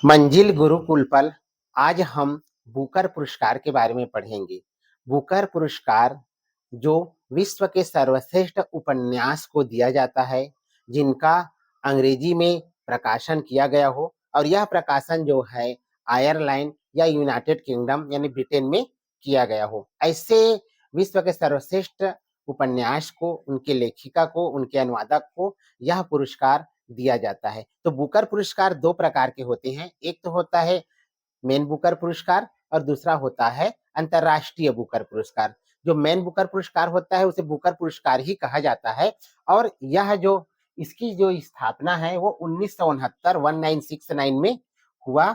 मंजिल गुरुकुल पर आज हम बुकर पुरस्कार के बारे में पढ़ेंगे। बुकर पुरस्कार जो विश्व के सर्वश्रेष्ठ उपन्यास को दिया जाता है, जिनका अंग्रेजी में प्रकाशन किया गया हो और यह प्रकाशन जो है आयरलैंड या यूनाइटेड किंगडम यानी ब्रिटेन में किया गया हो। ऐसे विश्व के सर्वश्रेष्ठ उपन्यास को, उनके लेखिका को, उनके अनुवादक को यह पुरस्कार दिया जाता है। तो बुकर पुरस्कार दो प्रकार के होते हैं। एक तो होता है मेन बुकर पुरस्कार और दूसरा होता है अंतरराष्ट्रीय बुकर पुरस्कार। जो मेन बुकर पुरस्कार होता है उसे बुकर पुरस्कार ही कहा जाता है और यह जो इसकी जो स्थापना है वो 1969 में हुआ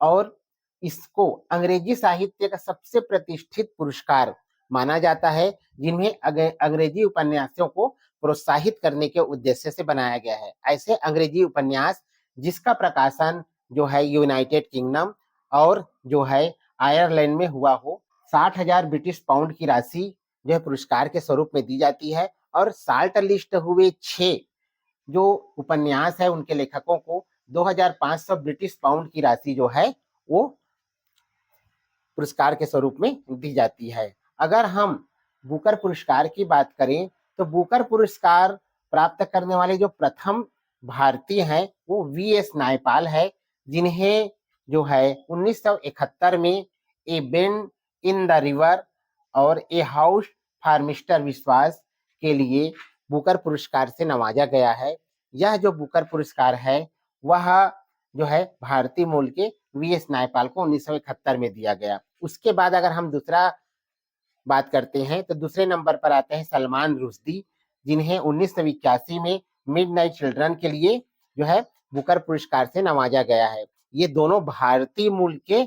और इसको अंग्रेजी साहित्य का सबसे प्रतिष्ठित पुरस्कार माना जाता है, जिन्हें अंग्रेजी उपन्यासों को प्रोत्साहित करने के उद्देश्य से बनाया गया है। ऐसे अंग्रेजी उपन्यास जिसका प्रकाशन जो है यूनाइटेड किंगडम और जो है आयरलैंड में हुआ हो, 60,000 ब्रिटिश पाउंड की राशि जो है पुरस्कार के स्वरूप में दी जाती है और शार्ट लिस्ट हुए 6 जो उपन्यास है उनके लेखकों को 2,500 ब्रिटिश पाउंड की राशि जो है वो पुरस्कार के स्वरूप में दी जाती है। अगर हम बुकर पुरस्कार की बात करें तो बुकर पुरस्कार प्राप्त करने वाले जो प्रथम भारतीय हैं वो वी.एस. नायपाल है, जिन्हें जो है 1971 में ए बेंड इन द रिवर और ए हाउस फॉर मिस्टर विश्वास के लिए बुकर पुरस्कार से नवाजा गया है। यह जो बुकर पुरस्कार है वह जो है भारतीय मूल के वी.एस. नायपाल को 1971 में दिया गया। उसके बाद अगर हम दूसरा बात करते हैं तो दूसरे नंबर पर आते हैं सलमान रुश्दी, जिन्हें 1981 में मिडनाइट चिल्ड्रन के लिए जो है बुकर पुरस्कार से नवाजा गया है। ये दोनों भारतीय मूल के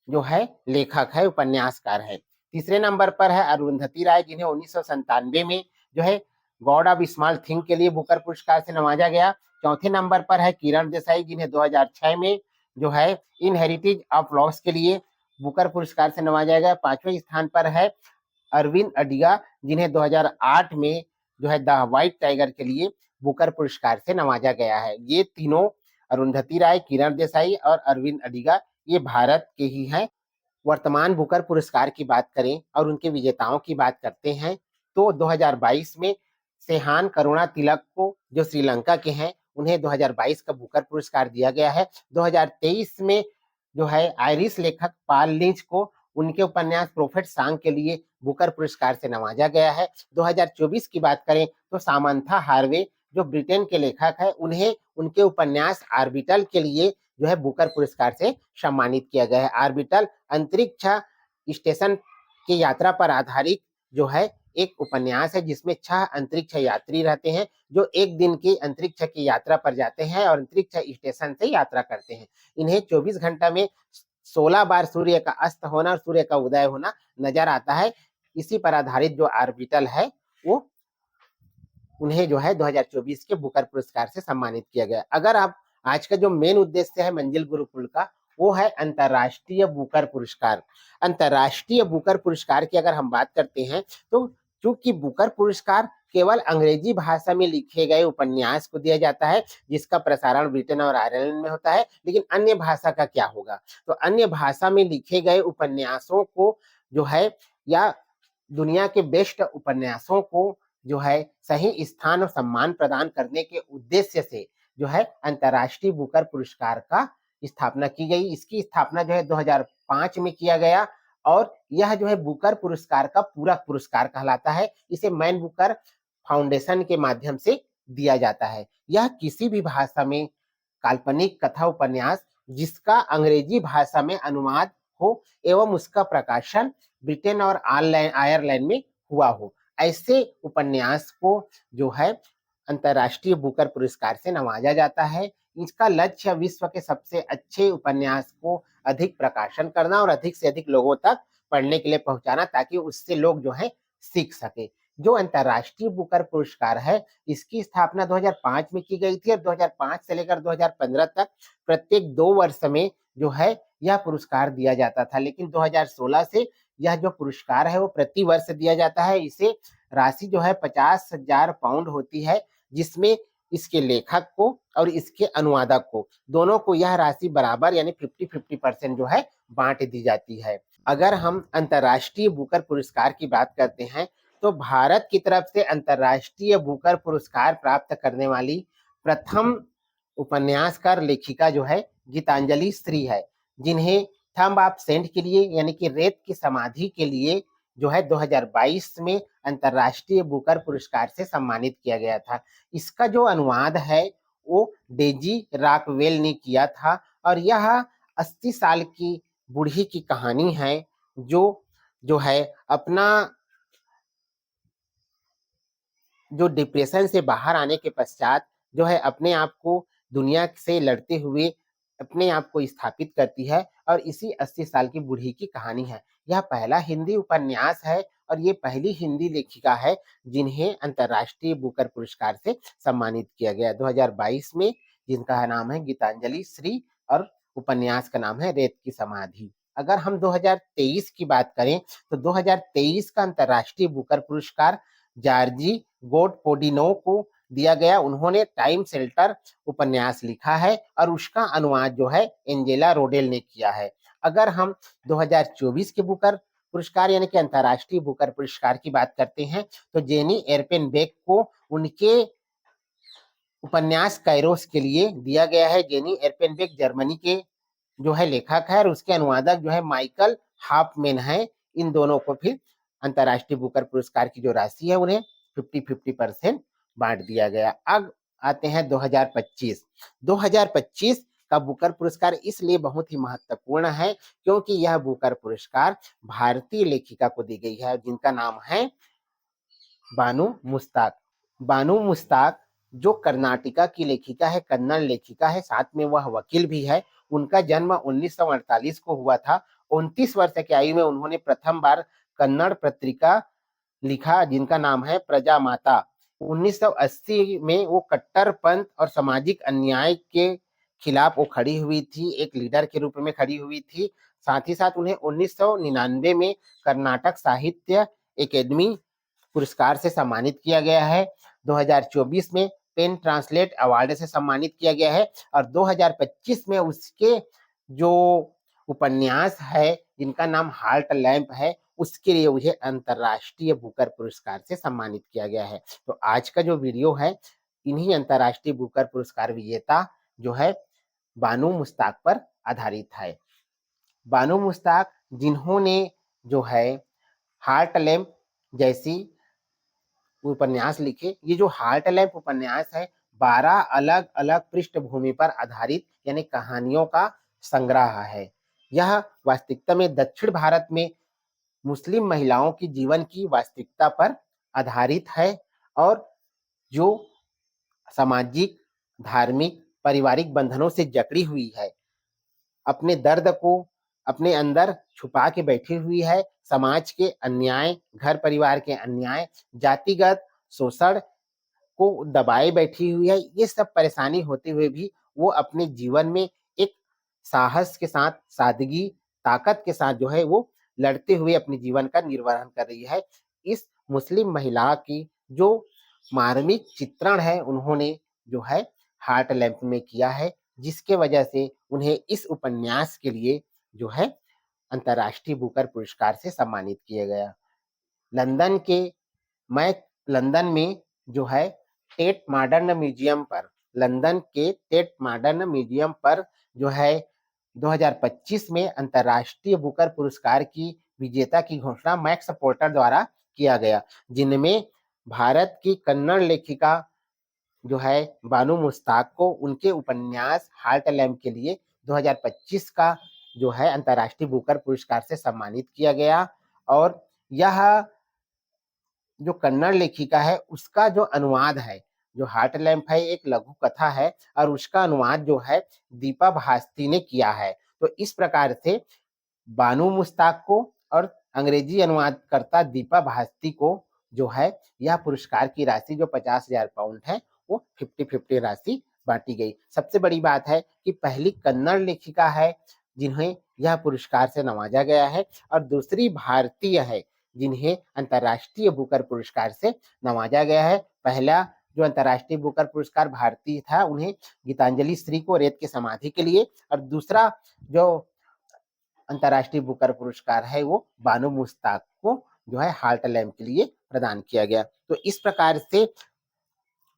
जो है लेखक है, उपन्यासकार है। तीसरे नंबर पर है अरुंधति राय, जिन्हें 1997 में जो है गॉड ऑफ स्मॉल थिंग के लिए बुकर पुरस्कार से नवाजा गया। चौथे नंबर पर है किरण देसाई, जिन्हें 2006 में जो है इनहेरिटेज ऑफ लॉस के लिए बुकर पुरस्कार से नवाजा गया। पांचवें स्थान पर है अरविंद अडिगा, जिन्हें 2008 में जो है द व्हाइट टाइगर के लिए बुकर पुरस्कार से नवाजा गया है। ये तीनों अरुंधति राय, किरण देसाई और अरविंद अडिगा ये भारत के ही हैं। वर्तमान बुकर पुरस्कार की बात करें और उनके विजेताओं की बात करते हैं तो 2022 में सेहान करुणा तिलक को, जो श्रीलंका के हैं, उन्हें 2022 का बुकर पुरस्कार दिया गया है। 2023 में जो है आयरिश लेखक पाल लिंच को उनके उपन्यास प्रोफेट सॉन्ग के लिए बुकर पुरस्कार से नवाजा गया है। 2024 की बात करें तो सामंथा हार्वे, जो ब्रिटेन के लेखक है, उन्हें उनके उपन्यास आर्बिटल के लिए जो है बुकर पुरस्कार से सम्मानित किया गया है। आर्बिटल अंतरिक्ष स्टेशन की यात्रा पर आधारित जो है एक उपन्यास है, जिसमें 6 अंतरिक्ष यात्री रहते हैं जो एक दिन की अंतरिक्ष की यात्रा पर जाते हैं और अंतरिक्ष स्टेशन से यात्रा करते हैं। इन्हें 24 घंटा में 16 बार सूर्य का अस्त होना और सूर्य का उदय होना नजर आता है। इसी पर आधारित जो आर्बिटल है वो उन्हें जो है 2024 के बुकर पुरस्कार से सम्मानित किया गया। अगर आप आज का जो मेन उद्देश्य है मंजिल गुरुकुल का, वो है अंतरराष्ट्रीय बुकर पुरस्कार। अंतरराष्ट्रीय बुकर पुरस्कार की अगर हम बात करते हैं तो चूंकि बुकर पुरस्कार केवल अंग्रेजी भाषा में लिखे गए उपन्यास को दिया जाता है, जिसका प्रसारण ब्रिटेन और आयरलैंड में होता है, लेकिन अन्य भाषा का क्या होगा? तो अन्य भाषा में लिखे गए उपन्यासों को जो है या दुनिया के बेस्ट उपन्यासों को जो है सही स्थान और सम्मान प्रदान करने के उद्देश्य से जो है अंतरराष्ट्रीय बुकर पुरस्कार का स्थापना की गई। इसकी स्थापना जो है 2005 में किया गया और यह जो है बुकर पुरस्कार का पूरक पुरस्कार कहलाता है। इसे मैन बुकर फाउंडेशन के माध्यम से दिया जाता है। यह किसी भी भाषा में काल्पनिक कथा उपन्यास जिसका अंग्रेजी भाषा में अनुवाद हो एवं उसका प्रकाशन ब्रिटेन और आयरलैंड में हुआ हो, ऐसे उपन्यास को जो है अंतरराष्ट्रीय बुकर पुरस्कार से नवाजा जाता है। इसका लक्ष्य विश्व के सबसे अच्छे उपन्यास को अधिक प्रकाशन करना और अधिक से अधिक लोगों तक पढ़ने के लिए पहुंचाना, ताकि उससे लोग जो है सीख सके। जो अंतरराष्ट्रीय बुकर पुरस्कार है, इसकी स्थापना 2005 में की गई थी और 2005 से लेकर 2015 तक प्रत्येक 2 वर्ष में जो है यह पुरस्कार दिया जाता था, लेकिन 2016 से यह जो पुरस्कार है वो प्रति वर्ष दिया जाता है। इसे राशि जो है 50,000 पाउंड होती है, जिसमें इसके लेखक को और इसके अनुवादक को, दोनों को यह राशि बराबर यानी 50-50% जो है बांट दी जाती है। अगर हम अंतर्राष्ट्रीय बुकर पुरस्कार की बात करते हैं तो भारत की तरफ से अंतर्राष्ट्रीय बुकर पुरस्कार प्राप्त करने वाली प्रथम उपन्यासकार लेखिका जो है गीतांजलि श्री है, जिन्हें थंब ऑफ सेंट के लिए यानी कि रेत की समाधि के लिए जो है 2022 में अंतर्राष्ट्रीय बुकर पुरस्कार से सम्मानित किया गया था। इसका जो अनुवाद है वो डेजी रॉकवेल ने किया था और यह 80 साल की बूढ़ी की कहानी है जो है अपना जो डिप्रेशन से बाहर आने के पश्चात जो है अपने आप को दुनिया से लड़ते हुए अपने आप को स्थापित करती है और इसी 80 साल की बूढ़ी की कहानी है। यह पहला हिंदी उपन्यास है और ये पहली हिंदी लेखिका है जिन्हें अंतर्राष्ट्रीय बुकर पुरस्कार से सम्मानित किया गया 2022 में, जिनका नाम है गीतांजलि श्री और उपन्यास का नाम है रेत की समाधि। अगर हम 2023 की बात करें तो 2023 का अंतर्राष्ट्रीय बुकर पुरस्कार जॉर्जी गोडपोडिनो को दिया गया। उन्होंने टाइम शेल्टर उपन्यास लिखा है और उसका अनुवाद जो है एंजेला रोडेल ने किया है। अगर हम 2024 के बुकर पुरस्कार यानी कि अंतर्राष्ट्रीय बुकर पुरस्कार की बात करते हैं तो जेनी एर्पेनबेक को उनके उपन्यास कैरोस के लिए दिया गया है। जेनी एर्पेनबेक जर्मनी के जो है लेखक है और उसके अनुवादक जो है माइकल हाफमैन है। इन दोनों को फिर अंतर्राष्ट्रीय बुकर पुरस्कार की जो राशि है उन्हें 50-50% बांट दिया गया। अब आते हैं 2025। 2025 का बुकर पुरस्कार इसलिए बहुत ही महत्वपूर्ण है क्योंकि यह बुकर पुरस्कार भारतीय लेखिका को दी गई है जिनका नाम है बानू मुश्ताक। बानू मुश्ताक जो कर्नाटका की लेखिका है, कन्नड़ लेखिका है, साथ में वह वकील भी है। उनका जन्म 1948 को हुआ था। 29 वर्ष की आयु में उन्होंने प्रथम बार कन्नड़ पत्रिका लिखा जिनका नाम है प्रजा माता। 1980 में वो कट्टरपंथ और सामाजिक अन्याय के खिलाफ वो खड़ी हुई थी, एक लीडर के रूप में खड़ी हुई थी। साथ ही साथ उन्हें 1999 में कर्नाटक साहित्य एकेडमी पुरस्कार से सम्मानित किया गया है। 2024 में पेन ट्रांसलेट अवार्ड से सम्मानित किया गया है और 2025 में उसके जो उपन्यास है जिनका नाम हार्ट लैंप है उसके लिए मुझे अंतर्राष्ट्रीय बुकर पुरस्कार से सम्मानित किया गया है। तो आज का जो वीडियो है इन्हीं अंतर्राष्ट्रीय बुकर पुरस्कार विजेता जो है बानू मुश्ताक पर आधारित है। बानू मुश्ताक जिन्होंने जो है हार्ट लैंप जैसी उपन्यास लिखे। ये जो हार्ट लैंप उपन्यास है 12 अलग अलग पृष्ठभूमि पर आधारित यानी कहानियों का संग्रह है। यह वास्तविकता में दक्षिण भारत में मुस्लिम महिलाओं की जीवन की वास्तविकता पर आधारित है और जो सामाजिक, धार्मिक, पारिवारिक बंधनों से जकड़ी हुई है, अपने दर्द को अपने अंदर छुपा के बैठी हुई है। समाज के अन्याय, घर परिवार के अन्याय, जातिगत शोषण को दबाए बैठी हुई है। ये सब परेशानी होते हुए भी वो अपने जीवन में एक साहस के साथ, सादगी, ताकत के साथ जो है वो लड़ते हुए अपने जीवन का निर्वहन कर रही है। इस मुस्लिम महिला की जो मार्मिक चित्रण है उन्होंने जो है हार्ट लैंप में किया है, जिसके वजह से उन्हें इस उपन्यास के लिए जो है अंतर्राष्ट्रीय बुकर पुरस्कार से सम्मानित किया गया। लंदन के मैं लंदन में जो है टेट मॉडर्न म्यूजियम पर, लंदन के टेट मॉडर्न म्यूजियम पर जो है 2025 में अंतर्राष्ट्रीय बुकर पुरस्कार की विजेता की घोषणा मैक्स पोर्टर द्वारा किया गया, जिनमें भारत की कन्नड़ लेखिका जो है बानू मुश्ताक को उनके उपन्यास हार्ट लैंप के लिए 2025 का जो है अंतर्राष्ट्रीय बुकर पुरस्कार से सम्मानित किया गया। और यह जो कन्नड़ लेखिका है उसका जो अनुवाद है, जो हार्ट लैंप है एक लघु कथा है और उसका अनुवाद जो है दीपा भास्ती ने किया है। तो इस प्रकार से बानू मुश्ताक को और अंग्रेजी अनुवादकर्ता दीपा भास्ती को जो है यह पुरस्कार की राशि जो 50,000 पाउंड है वो 50-50 राशि बांटी गई। सबसे बड़ी बात है कि पहली कन्नड़ लेखिका है जिन्हें यह पुरस्कार से नवाजा गया है और दूसरी भारतीय है जिन्हें अंतर्राष्ट्रीय बुकर पुरस्कार से नवाजा गया है। पहला जो अंतर्राष्ट्रीय बुकर पुरस्कार भारतीय था उन्हें गीतांजलि श्री को रेत की समाधि के लिए, और दूसरा जो अंतर्राष्ट्रीय बुकर पुरस्कार है वो बानो मुश्ताक को जो है हार्ट लैम्प के लिए प्रदान किया गया। तो इस प्रकार से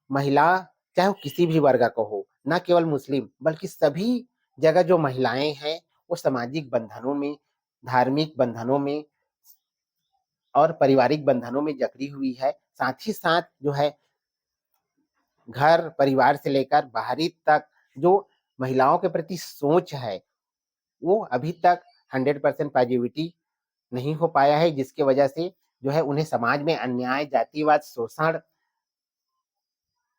महिला, चाहे वो किसी भी वर्ग का हो, न केवल मुस्लिम बल्कि सभी जगह जो महिलाएं हैं वो सामाजिक बंधनों में, धार्मिक बंधनों में और पारिवारिक बंधनों में जकड़ी हुई है। साथ ही साथ जो है घर परिवार से लेकर बाहरी तक जो महिलाओं के प्रति सोच है वो अभी तक 100% पॉजिटिविटी नहीं हो पाया है, जिसकी वजह से जो है उन्हें समाज में अन्याय, जातिवाद, शोषण,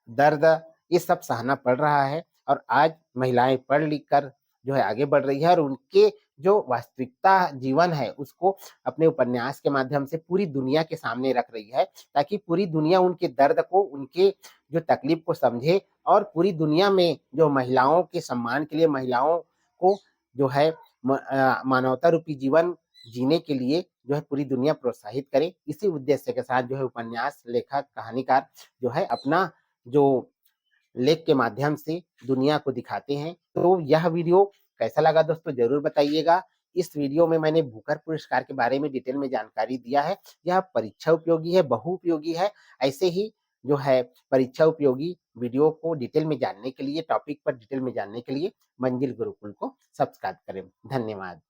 दर्द ये सब सहना पड़ रहा है। और आज महिलाएं पढ़ लिख कर जो है आगे बढ़ रही है और उनके जो वास्तविकता जीवन है उसको अपने उपन्यास के माध्यम से पूरी दुनिया के सामने रख रही है, ताकि पूरी दुनिया उनके दर्द को, उनके जो तकलीफ को समझे और पूरी दुनिया में जो महिलाओं के सम्मान के लिए, महिलाओं को जो है मानवता रूपी जीवन जीने के लिए जो है पूरी दुनिया प्रोत्साहित करे। इसी उद्देश्य के साथ जो है उपन्यास लेखक, कहानीकार जो है अपना जो लेख के माध्यम से दुनिया को दिखाते हैं। तो यह वीडियो कैसा लगा दोस्तों जरूर बताइएगा। इस वीडियो में मैंने बुकर पुरस्कार के बारे में डिटेल में जानकारी दिया है। यह परीक्षा उपयोगी है, बहुउपयोगी है। ऐसे ही जो है परीक्षा उपयोगी वीडियो को डिटेल में जानने के लिए, टॉपिक पर डिटेल में जानने के लिए मंजिल गुरुकुल को सब्सक्राइब करें। धन्यवाद।